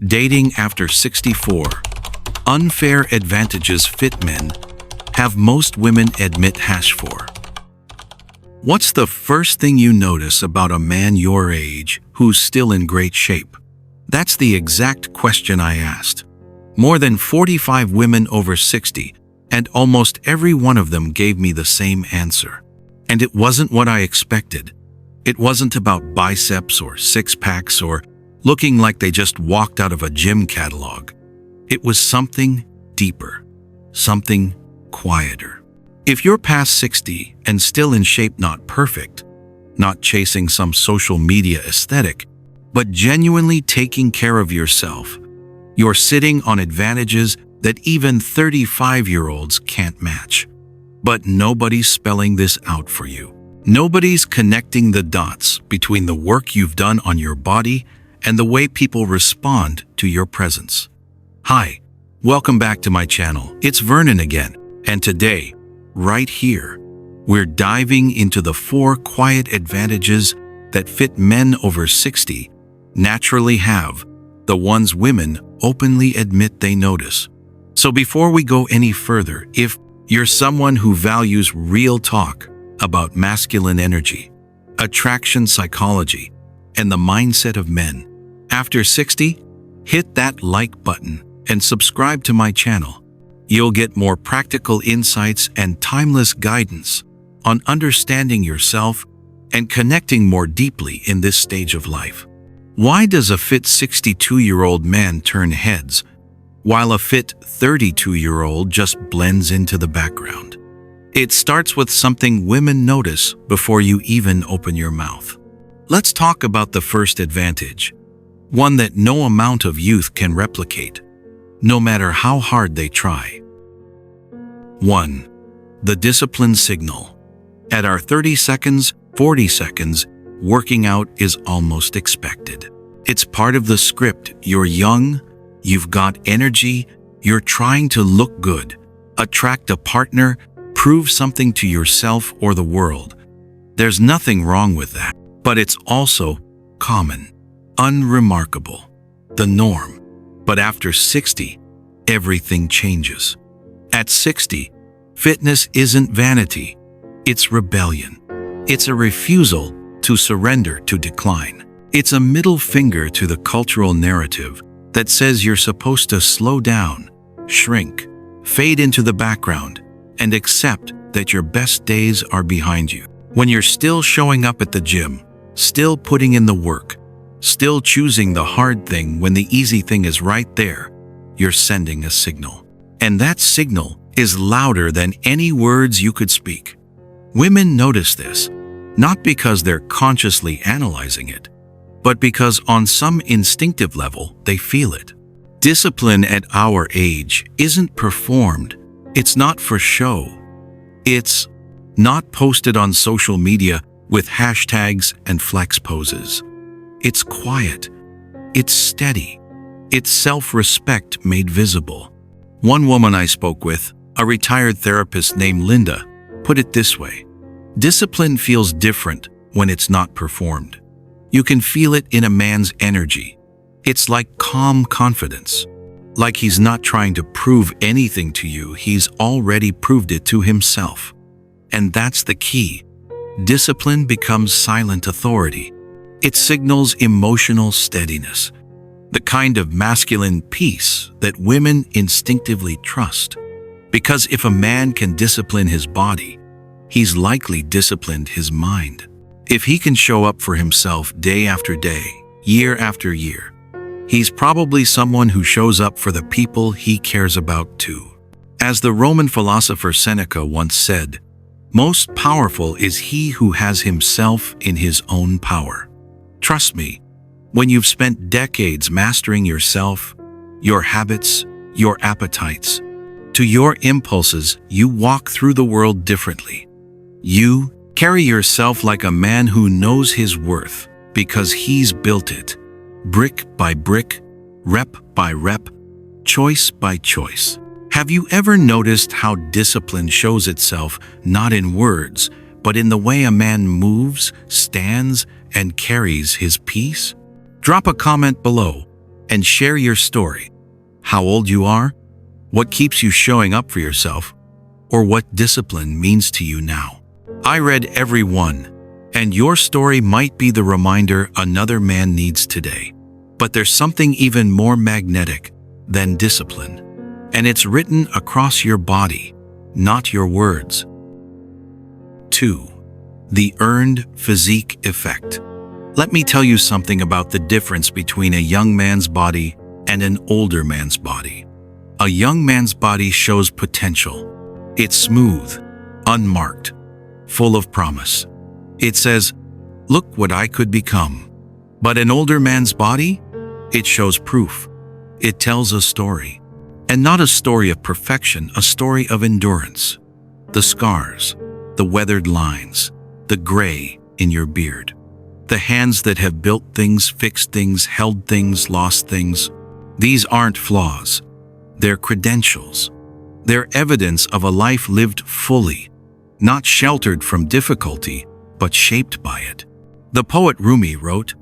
Dating after 64. Unfair advantages fit men have most women admit #4. What's the first thing you notice about a man your age who's still in great shape? That's the exact question I asked. More than 45 women over 60, and almost every one of them gave me the same answer. And it wasn't what I expected. It wasn't about biceps or six-packs or looking like they just walked out of a gym catalog. It was something deeper, something quieter. If you're past 60 and still in shape, not perfect, not chasing some social media aesthetic, but genuinely taking care of yourself, you're sitting on advantages that even 35-year-olds can't match. But nobody's spelling this out for you. Nobody's connecting the dots between the work you've done on your body and the way people respond to your presence. Hi, welcome back to my channel. It's Vernon again, and today, right here, we're diving into the 4 quiet advantages that fit men over 60 naturally have, the ones women openly admit they notice. So before we go any further, if you're someone who values real talk about masculine energy, attraction psychology, and the mindset of men after 60, hit that like button and subscribe to my channel. You'll get more practical insights and timeless guidance on understanding yourself and connecting more deeply in this stage of life. Why does a fit 62-year-old man turn heads, while a fit 32-year-old just blends into the background? It starts with something women notice before you even open your mouth. Let's talk about the first advantage, one that no amount of youth can replicate, no matter how hard they try. 1. The discipline signal. At our 30 seconds, 40 seconds, working out is almost expected. It's part of the script. You're young, you've got energy, you're trying to look good, attract a partner, prove something to yourself or the world. There's nothing wrong with that, but it's also common, unremarkable, the norm. But after 60, everything changes. At 60, fitness isn't vanity, it's rebellion. It's a refusal to surrender to decline. It's a middle finger to the cultural narrative that says you're supposed to slow down, shrink, fade into the background, and accept that your best days are behind you. When you're still showing up at the gym, still putting in the work, still choosing the hard thing when the easy thing is right there, you're sending a signal. And that signal is louder than any words you could speak. Women notice this, not because they're consciously analyzing it, but because on some instinctive level they feel it. Discipline at our age isn't performed. It's not for show. It's not posted on social media with hashtags and flex poses. It's quiet. It's steady. It's self-respect made visible. One woman I spoke with, a retired therapist named Linda, put it this way: discipline feels different when it's not performed. You can feel it in a man's energy. It's like calm confidence. Like he's not trying to prove anything to you, he's already proved it to himself. And that's the key. Discipline becomes silent authority. It signals emotional steadiness, the kind of masculine peace that women instinctively trust. Because if a man can discipline his body, he's likely disciplined his mind. If he can show up for himself day after day, year after year, he's probably someone who shows up for the people he cares about too. As the Roman philosopher Seneca once said, "Most powerful is he who has himself in his own power." Trust me, when you've spent decades mastering yourself, your habits, your appetites, to your impulses, you walk through the world differently. You carry yourself like a man who knows his worth because he's built it, brick by brick, rep by rep, choice by choice. Have you ever noticed how discipline shows itself not in words, but in the way a man moves, stands, and carries his peace? Drop a comment below. and share your story. How old you are, what keeps you showing up for yourself, or what discipline means to you now. I read every one, and your story might be the reminder another man needs today. But there's something even more magnetic than discipline, and it's written across your body, not your words. 2. The earned physique effect. Let me tell you something about the difference between a young man's body and an older man's body. A young man's body shows potential. It's smooth, unmarked, full of promise. It says, "Look what I could become." But an older man's body? It shows proof. It tells a story. And not a story of perfection, a story of endurance. The scars, the weathered lines, the gray in your beard. The hands that have built things, fixed things, held things, lost things. These aren't flaws. They're credentials. They're evidence of a life lived fully, not sheltered from difficulty, but shaped by it. The poet Rumi wrote,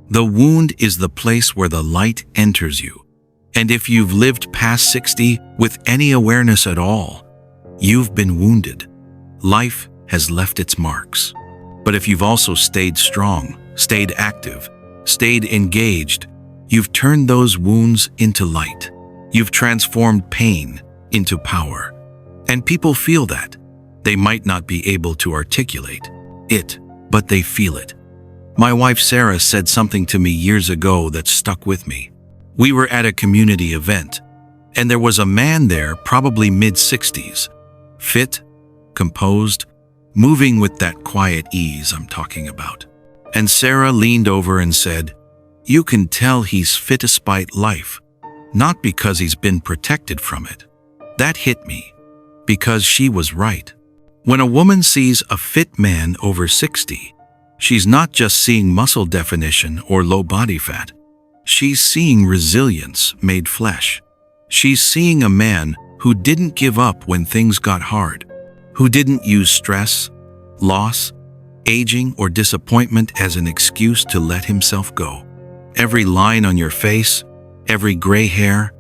"The wound is the place where the light enters you." And if you've lived past 60 with any awareness at all, you've been wounded. Life has left its marks. But if you've also stayed strong, stayed active, stayed engaged, you've turned those wounds into light. You've transformed pain into power. And people feel that. They might not be able to articulate it, but they feel it. My wife Sarah said something to me years ago that stuck with me. We were at a community event, and there was a man there, probably mid-60s, fit, composed, moving with that quiet ease I'm talking about. And Sarah leaned over and said, "You can tell he's fit despite life, not because he's been protected from it." That hit me, because she was right. When a woman sees a fit man over 60, she's not just seeing muscle definition or low body fat. She's seeing resilience made flesh. She's seeing a man who didn't give up when things got hard, who didn't use stress, loss, aging, or disappointment as an excuse to let himself go. Every line on your face, every gray hair,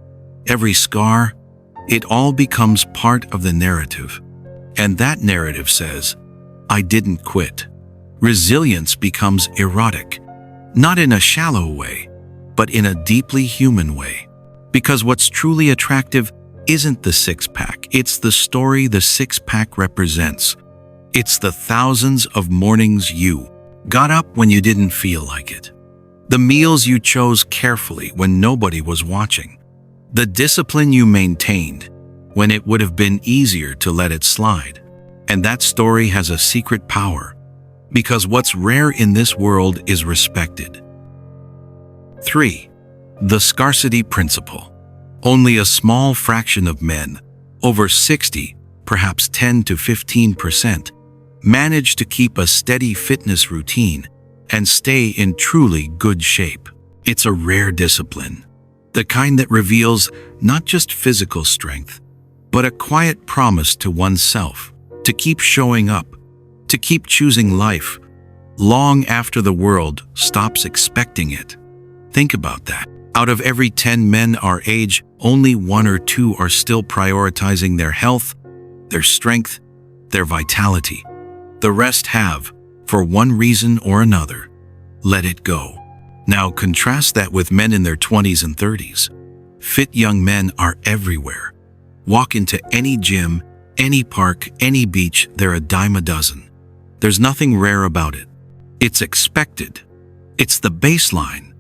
every scar, it all becomes part of the narrative. And that narrative says, "I didn't quit." Resilience becomes erotic, not in a shallow way, but in a deeply human way. Because what's truly attractive isn't the six-pack, it's the story the six-pack represents. It's the thousands of mornings you got up when you didn't feel like it. The meals you chose carefully when nobody was watching. The discipline you maintained when it would have been easier to let it slide. And that story has a secret power, because what's rare in this world is respected. 3. The Scarcity Principle. Only a small fraction of men, over 60, perhaps 10 to 15%, manage to keep a steady fitness routine and stay in truly good shape. It's a rare discipline, the kind that reveals not just physical strength, but a quiet promise to oneself to keep showing up, to keep choosing life, long after the world stops expecting it. Think about that. Out of every 10 men our age, only 1 or 2 are still prioritizing their health, their strength, their vitality. The rest have, for one reason or another, let it go. Now contrast that with men in their 20s and 30s. Fit young men are everywhere. Walk into any gym, any park, any beach, they're a dime a dozen. There's nothing rare about it. It's expected. It's the baseline.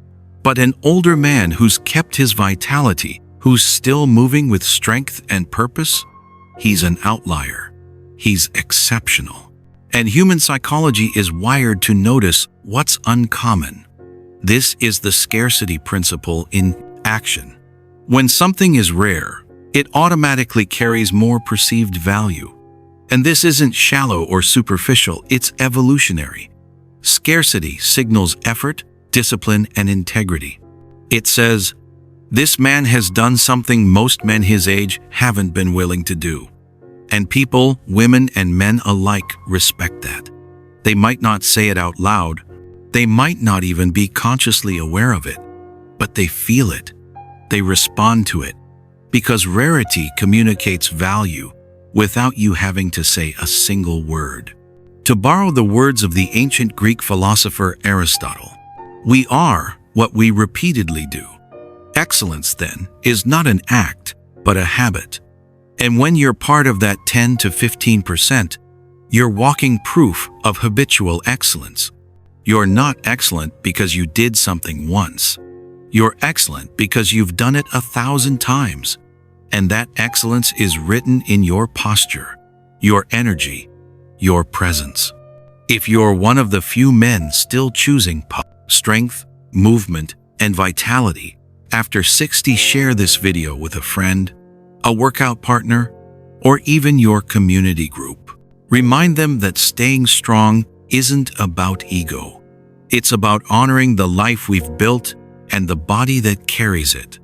But an older man who's kept his vitality, who's still moving with strength and purpose, he's an outlier. He's exceptional. And human psychology is wired to notice what's uncommon. This is the scarcity principle in action. When something is rare, it automatically carries more perceived value. And this isn't shallow or superficial, it's evolutionary. Scarcity signals effort, discipline, and integrity. It says, this man has done something most men his age haven't been willing to do. And people, women and men alike, respect that. They might not say it out loud, they might not even be consciously aware of it, but they feel it. They respond to it because rarity communicates value without you having to say a single word. To borrow the words of the ancient Greek philosopher Aristotle, we are what we repeatedly do. Excellence, then, is not an act, but a habit. And when you're part of that 10 to 15%, you're walking proof of habitual excellence. You're not excellent because you did something once. You're excellent because you've done it 1,000 times. And that excellence is written in your posture, your energy, your presence. If you're one of the few men still choosing strength, movement, and vitality, after 60, share this video with a friend, a workout partner, or even your community group. Remind them that staying strong isn't about ego. It's about honoring the life we've built and the body that carries it.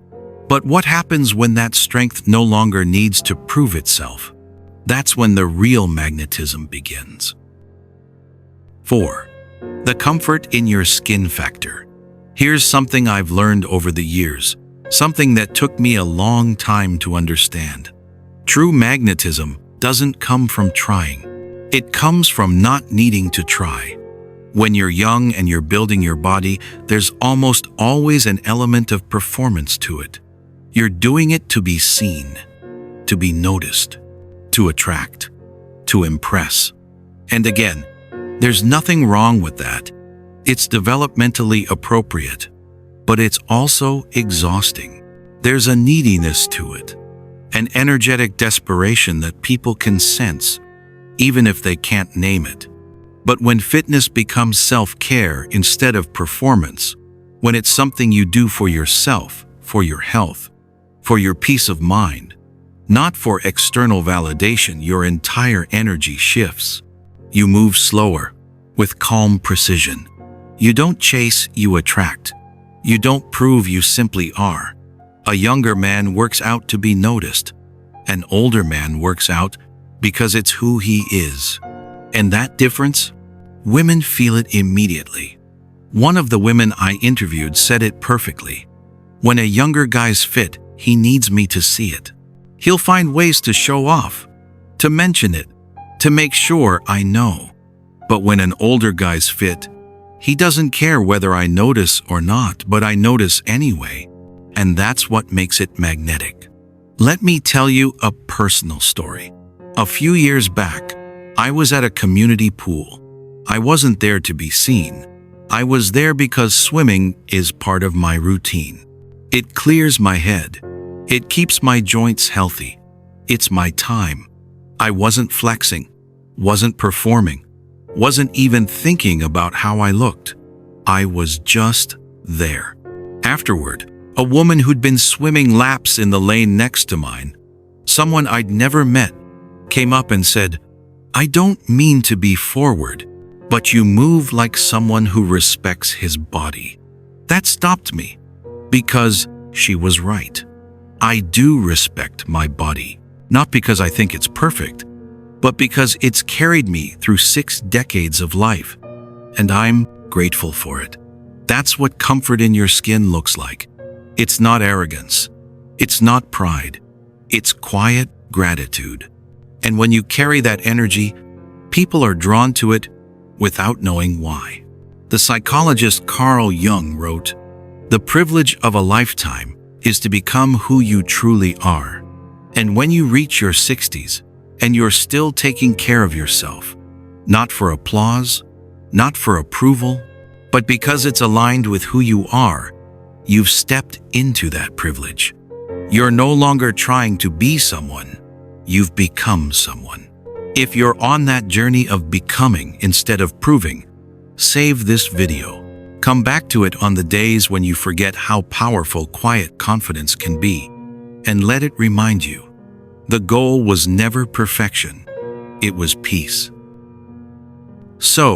But what happens when that strength no longer needs to prove itself? That's when the real magnetism begins. 4. The comfort in your skin factor. Here's something I've learned over the years, something that took me a long time to understand. True magnetism doesn't come from trying. It comes from not needing to try. When you're young and you're building your body, there's almost always an element of performance to it. You're doing it to be seen, to be noticed, to attract, to impress. And again, there's nothing wrong with that. It's developmentally appropriate, but it's also exhausting. There's a neediness to it, an energetic desperation that people can sense, even if they can't name it. But when fitness becomes self-care instead of performance, when it's something you do for yourself, for your health, for your peace of mind, not for external validation, your entire energy shifts. You move slower, with calm precision. You don't chase, you attract. You don't prove, you simply are. A younger man works out to be noticed. An older man works out because it's who he is. And that difference? Women feel it immediately. One of the women I interviewed said it perfectly. When a younger guy's fit, he needs me to see it. He'll find ways to show off, to mention it, to make sure I know. But when an older guy's fit, he doesn't care whether I notice or not, but I notice anyway. And that's what makes it magnetic. Let me tell you a personal story. A few years back, I was at a community pool. I wasn't there to be seen. I was there because swimming is part of my routine. It clears my head. It keeps my joints healthy. It's my time. I wasn't flexing, wasn't performing, wasn't even thinking about how I looked. I was just there. Afterward, a woman who'd been swimming laps in the lane next to mine, someone I'd never met, came up and said, "I don't mean to be forward, but you move like someone who respects his body." That stopped me, because she was right. I do respect my body, not because I think it's perfect, but because it's carried me through 6 decades of life, and I'm grateful for it. That's what comfort in your skin looks like. It's not arrogance. It's not pride. It's quiet gratitude. And when you carry that energy, people are drawn to it without knowing why. The psychologist Carl Jung wrote, "The privilege of a lifetime is to become who you truly are." And when you reach your 60s and you're still taking care of yourself, not for applause, not for approval, but because it's aligned with who you are, you've stepped into that privilege. You're no longer trying to be someone, you've become someone. If you're on that journey of becoming instead of proving, save this video. Come back to it on the days when you forget how powerful quiet confidence can be, and let it remind you, the goal was never perfection, it was peace. So,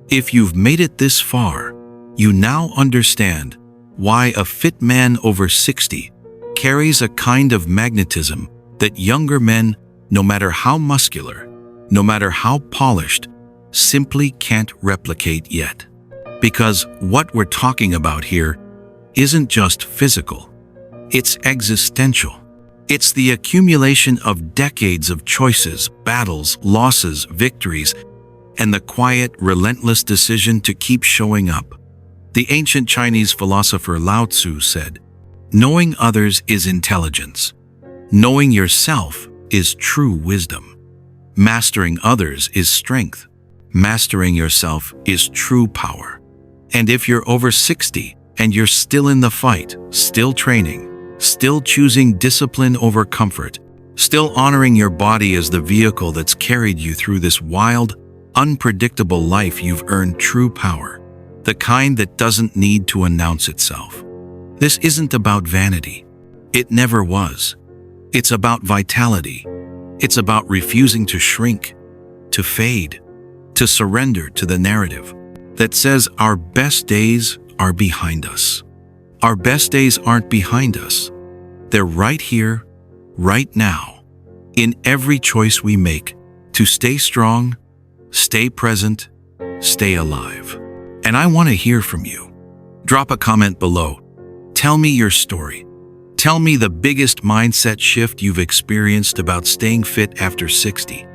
if you've made it this far, you now understand why a fit man over 60 carries a kind of magnetism that younger men, no matter how muscular, no matter how polished, simply can't replicate yet. Because what we're talking about here isn't just physical, It's existential. It's the accumulation of decades of choices, battles, losses, victories, and the quiet, relentless decision to keep showing up. The ancient Chinese philosopher Lao Tzu said, "Knowing others is intelligence. Knowing yourself is true wisdom. Mastering others is strength. Mastering yourself is true power." And if you're over 60 and you're still in the fight, still training, still choosing discipline over comfort, still honoring your body as the vehicle that's carried you through this wild, unpredictable life, you've earned true power, the kind that doesn't need to announce itself. This isn't about vanity. It never was. It's about vitality. It's about refusing to shrink, to fade, to surrender to the narrative that says our best days are behind us. Our best days aren't behind us. They're right here, right now, in every choice we make to stay strong, stay present, stay alive. And I want to hear from you. Drop a comment below. Tell me your story. Tell me the biggest mindset shift you've experienced about staying fit after 60.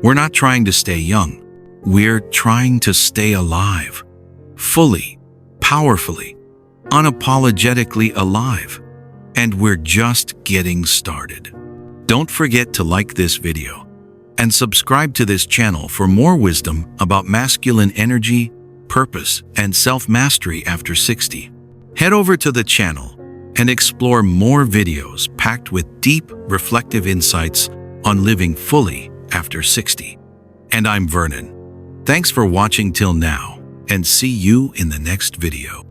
We're not trying to stay young. We're trying to stay alive. Fully, powerfully, unapologetically alive. And we're just getting started. Don't forget to like this video and subscribe to this channel for more wisdom about masculine energy, purpose, and self-mastery after 60. Head over to the channel and explore more videos packed with deep, reflective insights on living fully after 60. And I'm Vernon. Thanks for watching till now, and see you in the next video.